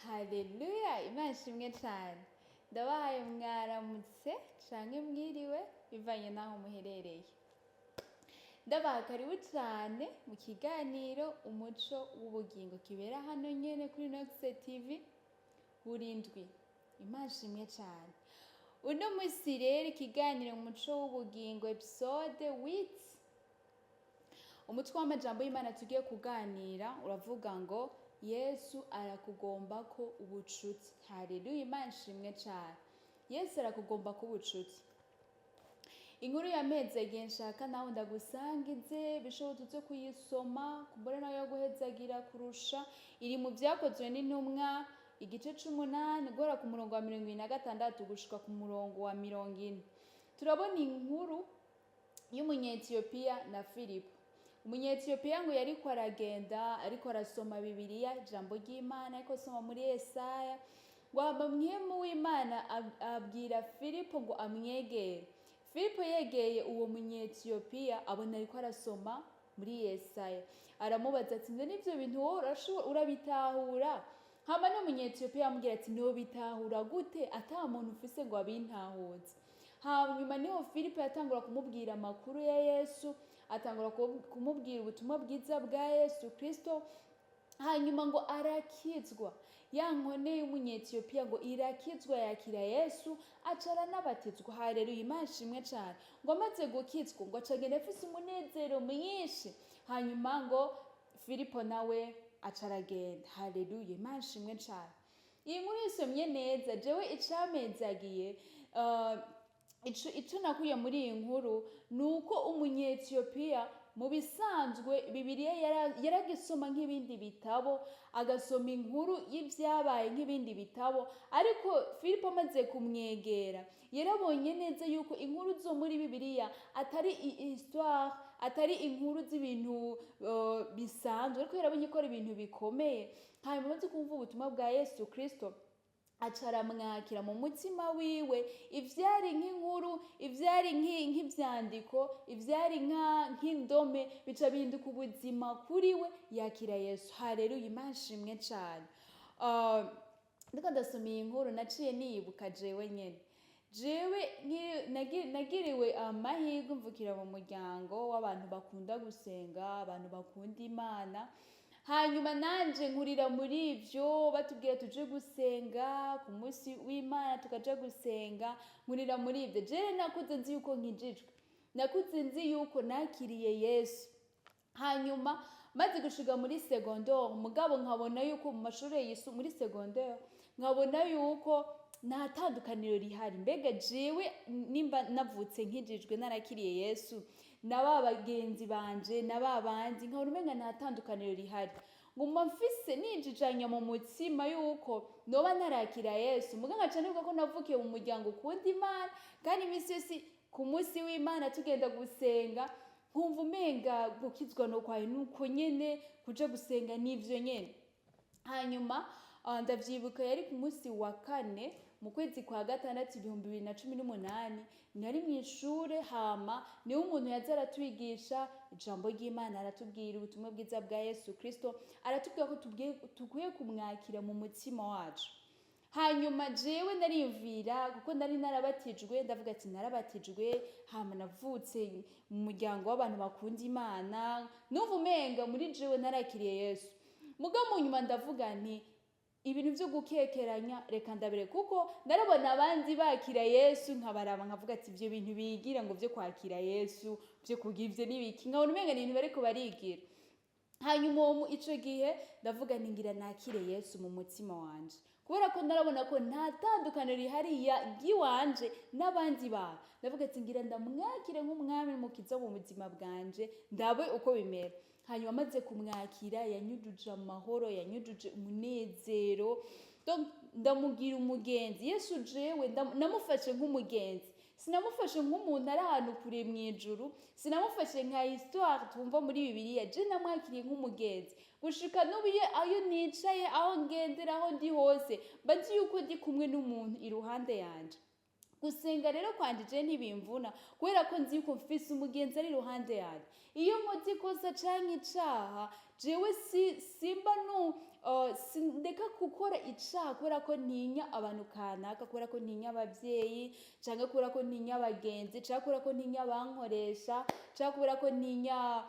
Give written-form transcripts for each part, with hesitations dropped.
Haleluya, Imana ishimwe cyane. Ndabahaye mwaramutse canke mwiriwe bivanye n'aho muherereye. Ndabaha karibu cyane mu kiganiro umuco w'ubugingo kibera hano nyene kuri Nox TV buri ndwi. Imana ishimwe cyane. Uno musi rero ikiganiro umuco w'ubugingo episode 8. Umutwe w'amajambo y'Imana tugiye kuganira uravuga ngo Yesu arakugomba ko ubucuti. Haleluya, Imana ishimwe cyane. Yesu arakugomba ko ubucuti. Inkuru yampezegeye nshaka nawe ndagusangize bishobotse uze kuyisoma kumbure nayo guhezagira kurusha, iri mu Vyakozwe n'Intumwa igice 8 guhera ku murongo wa 26 gushika ku murongo wa 40. Turabona inkuru y'Umunyetiyopiya na Filipo. Umunyetiyopiya ngo yariko aragenda ariko arasoma Bibiliya, ijambo ry'Imana ariko asoma muri Yesaya, ngo mwemu w'Imana abwira Filipo ngo amwegere. Filipo yegeye uwo Munyetiyopiya abona ariko arasoma muri Yesaya, aramubaza ati nze n'ivyo bintu wowe urabitahura? Hama n'Umunyetiyopiya amubwira ati nobitahura gute ata muntu ufise ngo abintahuze. Hanyuma niho Filipo yatangura kumubwira amakuru ya Yesu, atangura kumubwira ubutumwa bwiza bwa Yesu Kristo. Hanyuma ngo arakizwa, ya nkone y'Umunyetiyopiya ngo irakizwa yakira Yesu, acara n'abatizwa. Haleluya, Imana ishimwe cyane. Ngo amaze gukizwa ngo acagenda afise umunezero mwinshi. Hanyuma ngo Filipo nawe acaragenda. Haleluya, Imana ishimwe cyane. Iyi nkuru yisomye neza, jewe icamezagiye ico nakuye muri iyi nkuru nuko Umunyetiyopiya mu bisanzwe Bibiliya yaragisoma nk'ibindi bitabo, agasoma inkuru y'ivyabaye nk'ibindi bitabo, ariko Filipo amaze kumwegera yarabonye neza yuko inkuru zo muri Bibiliya atari histoire, atari inkuru z'ibintu bisanzwe, ariko yarabonye ko ari ibintu bikomeye. Hanyuma amaze kumva ubutumwa bwa Yesu Kristo acara mwakira mu mutima wiwe, ivyari nk'inkuru, ivyari nk'ivyandiko, ivyari nk'indome bica bihinduka ubuzima kuri we, yakira Yesu. Haleluya, Imana ishimwe cyane. Ndiko ndasoma iyi nkuru naciye niyibuka jewe nyene. Jewe nagiriwe amahirwe mvukira mu muryango w'abantu bakunda gusenga, abantu bakunda Imana. Hanyuma nanje nkurira muri ivyo, batubwira tuje gusenga ku munsi w'Imana tukaja gusenga, nkurira muri ivyo. Jewe nakuze nzi yuko nkijijwe, nakuze nzi yuko nakiriye Yesu. Hanyuma maze gushiga muri secondaire, mugabo nkabona yuko mu mashuri muri secondaire nkabona yuko nta tandukaniro rihari. Mbega jewe nimba navutse nkijijwe narakiriye Yesu, naba bagenzi banje naba bandi nkabona umenga nta tandukaniro rihari, nguma mfise ninjijanya mu mutima yuko noba narakira Yesu. Muga nkaca nibuka ko navukiye mu muryango ukunda Imana, kandi imisi yose ku munsi w'Imana tugenda gusenga, nkumva umenga gukizwa no kwayo nuko nyene, kuja gusenga n'ivyo nyene. Hanyuma ndavyibuka yari ku munsi wa 4 mu kwezi kwa 6 2018, nari mw'ishure. Hama niwe umuntu yaza aratwigisha ijambo ry'Imana, aratubwira ubutumwa bwiza bwa Yesu Kristo, aratubwira ko tukwiye kumwakira mu mutima wacu. Hanyuma jewe nariyumvira kuko nari narabatijwe, ndavuga ati narabatijwe, hama navutse mu muryango w'abantu bakunda Imana, numva umenga muri jewe narakiriye Yesu. Muga mu nyuma ndavuga nti ibintu vyo gukekeranya reka ndabire, kuko narabona abandi bakira Yesu nkabaraba nkavuga ati ivyo bintu bigira ngo vyo kwakira Yesu, vyo kugira ivyo nibiki, nkabona umenga ni ibintu bariko barigira. Hanyuma ico gihe ndavuga nti ngira nakire Yesu mu mutima wanje, kubera ko narabona ko nta tandukaniro rihari ry'iwanje n'abandi bantu. Ndavuga ati ngira ndamwakire nk'umwami n'umukiza mu buzima bwanje, ndabe uko bimera. Hanyuma amaze kumwakira yanyujuje amahoro, yanyujuje umunezero, ndamugira umugenzi. Yesu jewe namufashe nk'umugenzi, sinamufashe nk'umuntu ari ahantu kure mw'ijuru, sinamufashe nka histoire twumva muri Bibiliya. Je namwakiriye nk'umugenzi, gushika n'ubiye ayo nicaye, aho ngendera, aho ndi hose mba nzi yuko ndi kumwe n'umuntu iruhande yanje. Gusenga rero kwanje je ntibimvuna kubera ko nzi yuko mfise umugenzi ari iruhande yanje. Iyo nkoze ikosa canke icaha, jewe simba sindeka gukora icaha kubera ko ntinya abantu kanaka, kubera ko ntinya abavyeyi, canke kubera ko ntinya abagenzi, canke kubera ko ntinya abankoresha, canke kubera ko ntinya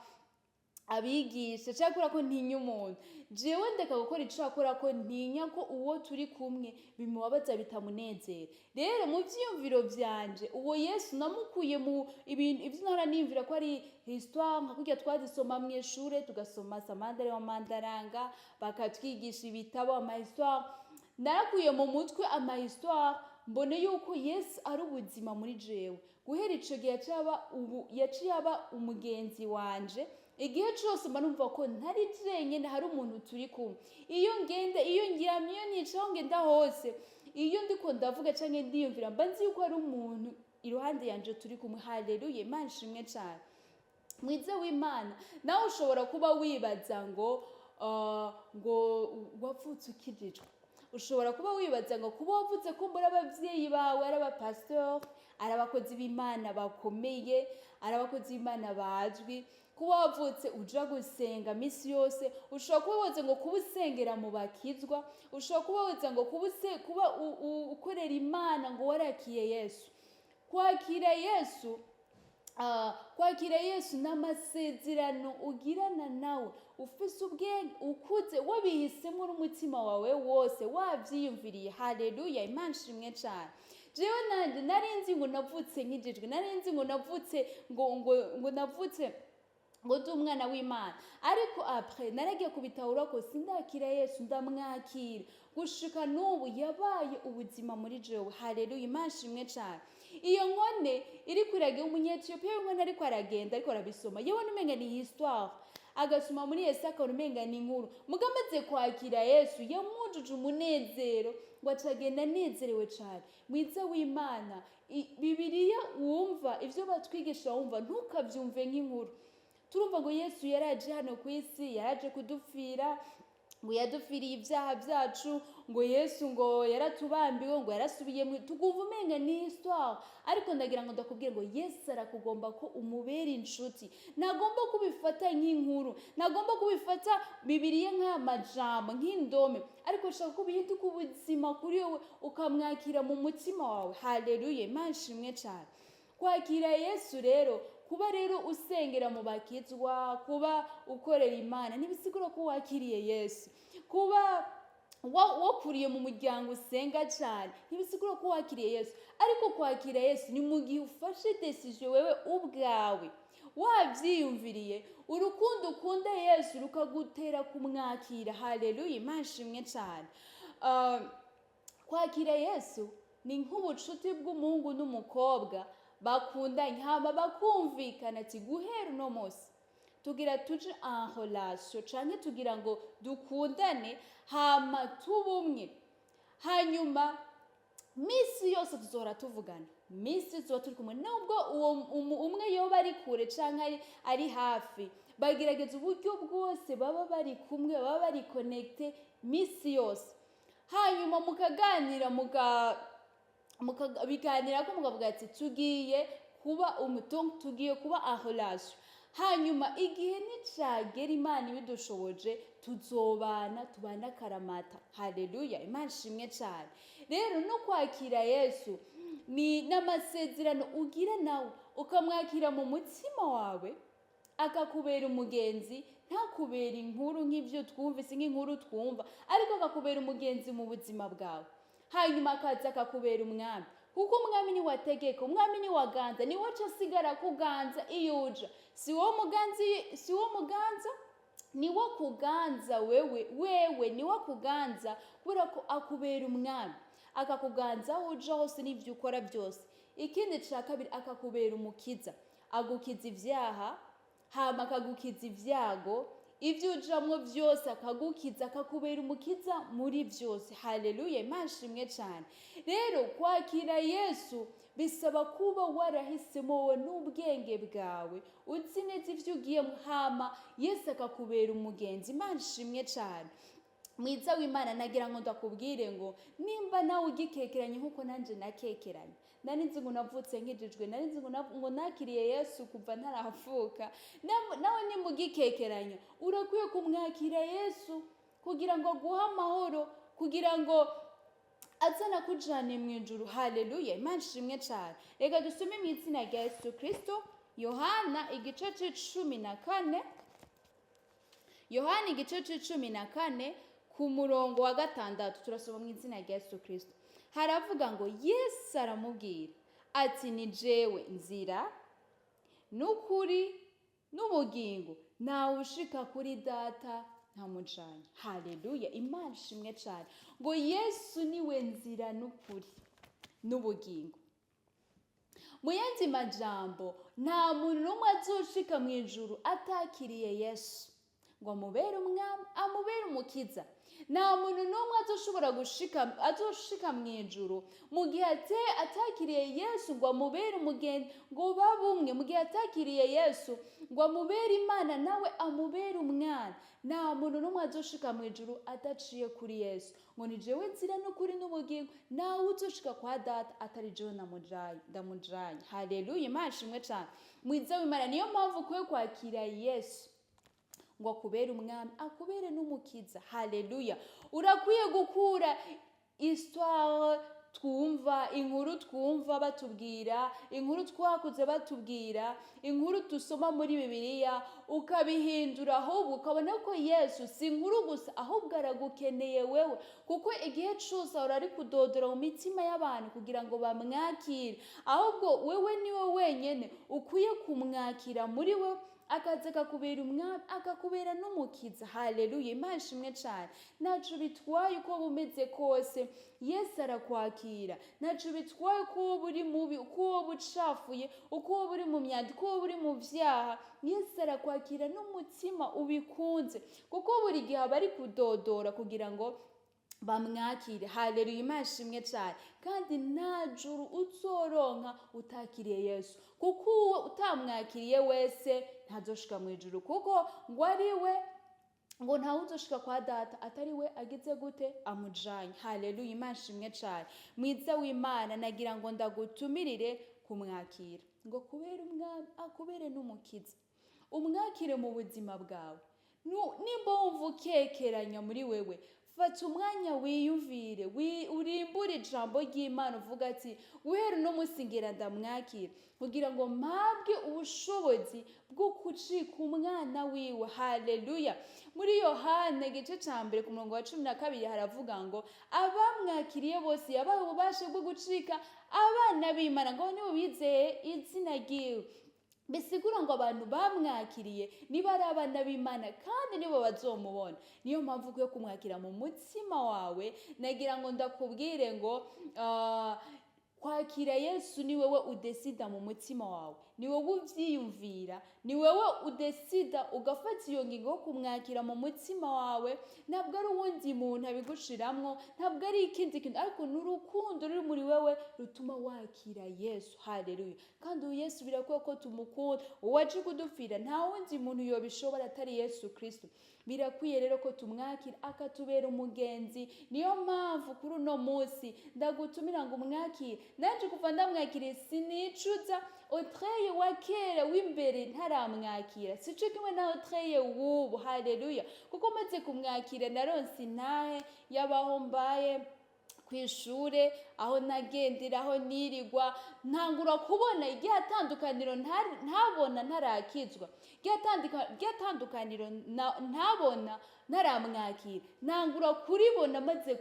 abigisha, canke kubera ko ntinya umuntu. Jewe ndeka gukora icaha kubera ko ntinya ko uwo turi kumwe bimubabaza, bitamunezera. Rero mu vyiyumviro vyanje uwo Yesu namukuye mu ibintu ivyo nahora niyumvira ko ari histoire, nka kurya twazisoma mw'ishure, tugasoma Samandari wa Mandaranga, bakatwigisha ibitabo ama-histoire. Narakuye mu mutwe ama-histoire, mbone yuko Yesu ari ubuzima muri jewe. Guhera ico gihe yaciye aba umugenzi wanje. Igihe cose mba numva ko ntari jenyene, hari umuntu turi kumwe. Iyo ngenda, iyo ngiramye, iyo nicaye, aho ngenda hose, iyo ndiko ndavuga canke ndiyumvira, mba nzi yuko hari umuntu iruhande yanje turi kumwe. Haleluya, Imana ishimwe cane. Mwiza w'Imana, nawe ushobora kuba wibaza ngo wavutse ukijijwe. Ushobora kuba wibaza ngo kuba wavutse kumbura abavyeyi bawe ari abapasteur, ari abakozi b'Imana bakomeye, ari abakozi b'Imana bazwi, kuba wavutse uja gusenga misi yose. Ushobora kuba wibaza ngo kuba usengera mu bakizwa, ushobora kuba wibaza ngo kuba ukorera Imana ngo warakiye Yesu. Kwakira Yesu n'amasezerano ugirana nawe, ufise ubwenge, ukuze, wabihisemo n'umutima wawe wose, wavyiyumviriye. Haleluya, Imana ishimwe cane. Jewe nanje nari nzi ngo navutse nkijijwe, nari nzi ngo navutse ngo navutse ngo ndi umwana w'Imana, ariko après naragiye kubitahura ko sindakira Yesu, ndamwakira. Gushika n'ubu yabaye ubuzima muri jewe. Haleluya, Imana ishimwe cane. Iyo nkone iri kwiragira umunyetiyopiya, inkone ariko aragenda, ariko arabisoma, yewe numenga ni histoire, agasoma muri Yesaya akabona umenga ni inkuru. Muga amaze kwakira Yesu yamwujuje umunezero, ngo acagenda anezerewe cane. Mwiza w'Imana, Bibiliya wumva, ivyo batwigisha wumva, ntukavyumve nk'inkuru. Turumva ngo Yesu yaraje hano ku isi, yaraje kudupfira, ngo yadupfiriye ivyaha vyacu, ngo Yesu ngo yaratubambiwe, ngo yarasubiye tukumva umenga ni histoire. Ariko ndagira ngo ndakubwire ngo Yesu arakugomba ko umubera inshuti. Ntagomba kubifata nk'inkuru, ntagomba kubifata Bibiliya nk'amajambo, nk'indome, ariko ushaka kubihinduka ubuzima kuri wewe, ukamwakira mu mutima wawe. Haleluya, Imana ishimwe cane. Kwakira Yesu rero, kuba rero usengera mu bakizwa, kuba ukorera Imana, ntibisigura ko wakiriye Yesu. Kuba wakuriye mu muryango usenga cane, ntibisigura ko wakiriye Yesu. Ariko kwakira Yesu ni mu gihe ufashe decision wewe ubwawe, wavyiyumviriye, urukundo ukunda Yesu rukagutera kumwakira. Haleluya, Imana ishimwe cane. Kwakira Yesu ni nk'ubucuti bw'umuhungu n'umukobwa bakundanye, hama bakumvikana ati guhera uno musi tugira tuje en relation, canke tugira ngo dukundane, hama tubumwe. Hanyuma misi yose tuzohora tuvugana, misi tuzohora turi kumwe, nubwo uwo umwe yoba ari kure canke ari hafi, bagerageza uburyo bwose baba bari kumwe, baba bari connecte misi yose. Hanyuma mukaganira, biganira ko mukavuga ati tugiye kuba umutungo, tugiye kuba en relation. Hanyuma igihe nicagera Imana ibidushoboje, tuzobana, tubana akaramata. Haleluya, Imana ishimwe cane. Rero no kwakira Yesu ni n'amasezerano ugira nawe, ukamwakira mu mutima wawe, akakubera umugenzi, ntakubera inkuru nk'ivyo twumvise, nk'inkuru twumva, ariko akakubera umugenzi mu buzima bwawe. Hanyuma akaza akakubera umwami, kuko umwami ni wategeka, umwami ni waganza, ni waca asigara kuganza iyo uja. Si wo muganza, ni wo kuganza wewe ni wo kuganza, kubera ko akubera umwami, akakuganza aho uja hose n'ivyo ukora byose. Ikindi ca kabiri, akakubera umukiza, agukiza ivyaha, hama akagukiza ivyago. ibyo ujamwo byose akagukiza, akakubera umukiza muri byose. Haleluya, Imana ishimwe cyane. Rero kwakira Yesu bisaba kuba warahisemo wowe n'ubwenge bwawe, uzi neza ibyo ugiyemo, hama Yesu akakubera umugenzi. Imana ishimwe cyane. Mwiza w'Imana, nagira ngo ndakubwire ngo nimba nawe ugikekeranye nkuko nanje nakekeranye, nari nzi ngo navutse nkijijwe, nari nzi ngo nakiriye Yesu kuva ntaravuka, nawe nimugikekeranya urakwiye kumwakira Yesu kugira ngo aguhe amahoro, kugira ngo azana kujane mu ijuru. Haleluya, Imana ishimwe cyane. Reka dusome mu izina rya Yesu Kristo, Yohana igice c'14, Yohana igice c'14 ku murongo wa 6, turasoma mu izina rya Yesu Kristo. Haravuga ngo Yesu aramubwira ati, ni jewe nzira n'ukuri n'ubugingo, ntawe ushika kuri data ntamujanye. Haleluya, Imana ishimwe cyane. Ngo Yesu niwe nzira n'ukuri n'ubugingo. Mu yandi majambo, nta muntu n'umwe azoshika mu ijuru atakiriye Yesu ngo amubere umwami, amubere umukiza. Nta muntu n'umwe azoshika mu ijuru mu gihe atakiriye Yesu ngo amubere umugenzi, ngo babe umwe. Mu gihe atakiriye Yesu ngo amubere Imana, nawe amubere umwana. Nta muntu n'umwe azoshika mu ijuru adaciye kuri Yesu. Ngo ni jewe nzira n'ukuri n'ubugingo, nawe uzoshika kwa data atari jewe ndamujanye. Haleluya, Imana ishimwe cyane. Mwiza w'Imana, niyo mpamvu ukwiye kwakira Yesu ngo akubere umwami, akubere n'umukiza. Haleluya. Urakwiye gukura histoire twumva, inkuru twumva batubwira, inkuru twakuze batubwira, inkuru dusoma muri Bibiliya, ukabihindura ahubwo ukabona ko Yesu si inkuru gusa, ahubwo aragukeneye wewe, kuko igihe cyose ahora ari kudodora mu mitima y'abantu kugira ngo bamwakire. Ahubwo wewe niwe wenyene ukwiye kumwakira muri we, akaza akakubera umwami, akakubera n'umukiza. Haleluya, Imana ishimwe cyane. Ntaco bitwaye uko bumeze kose, Yesu arakwakira. Ntaco bitwaye uko wowe uri mubi, uko wowe ucafuye, uko wowe uri mu myanda, uko wowe uri mu vyaha, Yesu arakwakira n'umutima ubikunze, kuko buri gihe aba ari kudodora kugira ngo bamwakire. Haleluya, Imana ishimwe cyane. Kandi nta juru uzoronka utakiriye Yesu, kuko uwo utamwakiriye wese ntazoshika mu ijuru, kuko ngo ari we, ngo ntawe uzoshika kwa data atari we agize gute, amujanye. Haleluya, Imana ishimwe cyane. Mwiza w'Imana, nagira ngo ndagutumirire kumwakira ngo kubera umwami, akubere n'umukiza. Umwakire mu buzima bwawe. Nimba wumva ukekeranya muri wewe, fata umwanya wiyumvire, urimbure ijambo ry'Imana, uvuga ati guhera uno munsi ngira ndamwakira, kugira ngo mpabwe ubushobozi bwo gucika umwana wiwe. Haleluya. Muri Yohana igice ca 1 ku murongo wa 12 haravuga ngo abamwakiriye bose yabaha ububasha bwo gucika abana b'Imana, ngo nibo bizeye izina ryiwe. Bisigura ngo abantu bamwakiriye niba ari abana b'Imana, kandi nibo bazomubona. Niyo mpamvu ukwiye kumwakira mu mutima wawe. Nagira ngo ndakubwire ngo kwakira Yesu ni wewe udesida mu mutima wawe, ni wowe uvyiyumvira, ni wowe udesida ugafata iyo ngingo yo kumwakira mu mutima wawe. Ntabwo ari uwundi muntu abigushiramwo, ntabwo ari ikindi kintu, ariko n'urukundo ruri muri wewe rutuma wakira Yesu. Haleluya. Kandi uyu Yesu birakwiye ko tumukunda, uwaje kudupfira nta wundi muntu yobishobora atari Yesu Kristo. Birakwiye rero ko tumwakira akatubera umugenzi. Niyo mpamvu kuri uno munsi ndagutumira ngo umwakire. Nanje kuva ndamwakiriye sinicuza. Otreye wa kera w'imbere ntaramwakira sico kimwe na otreye w'ubu. Haleluya. Kuko maze kumwakira naronse intahe yabaho mbaye kwishure, aho nagendera, aho nirigwa, ntangura kubona igihe atandukaniro ntabona ntarakizwa, igihe atandukaniro ntabona ntaramwakira. Ntangura kuribona maze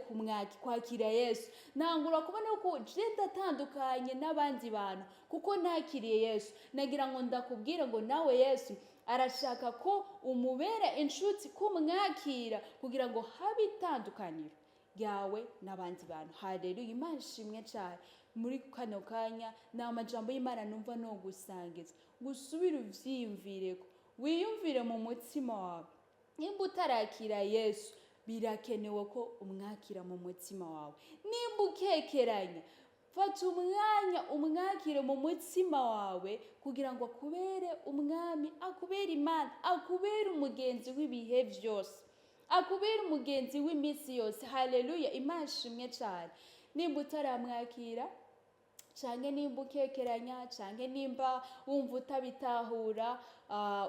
kwakira Yesu. Ntangura kubona ko je ndatandukanye n'abandi bantu kuko nakiriye Yesu. Nagira ngo ndakubwira ngo nawe Yesu arashaka ko umubera inshuti, kumwakira kugira ngo habe itandukaniro yawe n'abandi bantu. Haleluya. Imana ishimwe cyane. Muri kano kanya ni amajambo y'Imana numva no gusangiza, gusubira uvyiyumvireko, wiyumvire mu mutima wawe nimba utarakira Yesu birakenewe ko umwakira mu mutima wawe. Nimba ukekeranya, fata umwanya umwakire mu mutima wawe kugira ngo akubere umwami, akubere Imana, akubere umugenzi w'ibihe byose, akubere umugenzi w'iminsi yose. Haleluya, Imana ishimwe cyane. Nimba utaramwakira canke nimba ukekeranya canke nimba wumva utabitahura,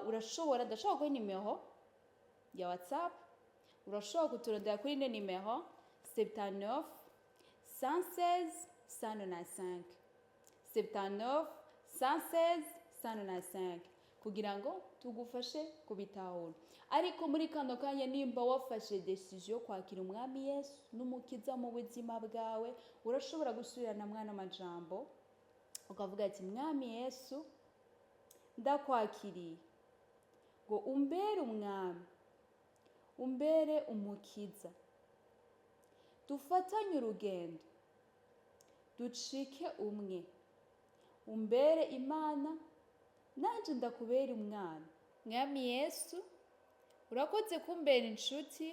ndashobora kuguha nimero ya WhatsApp, urashobora kuturondera kuri ino nimero 79 116 195 79 116 195 kugira ngo tugufashe kubitahura. Ariko muri kano kanya nimba wafashe decision yo kwakira umwami Yesu n'umukiza mu buzima bwawe, urashobora gusubirana mwana amajambo ukavuga ati: mwami Yesu, ndakwakiriye ngo umbere umwami, umbere umukiza, dufatanye urugendo, ducike umwe, umbere Imana, nanje ndakubera umwana. Mwami Yesu, urakoze kumbera inshuti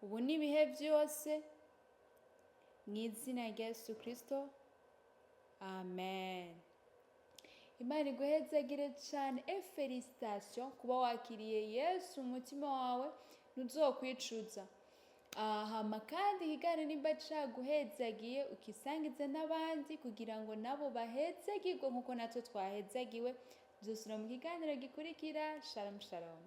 ubu n'ibihe byose, mu izina rya Yesu Kristo, amen. Imana iguhezagire cyane, felicitation kuba wakiriye Yesu mu mutima wawe, ntuzokwicuza. Hama kandi ikiganiro nimba caguhezagiye ukisangize n'abandi kugira ngo nabo bahezagirwe nkuko natwe twahezagiwe. Tuzosubira mu kiganiro gikurikira. Shalom shalom.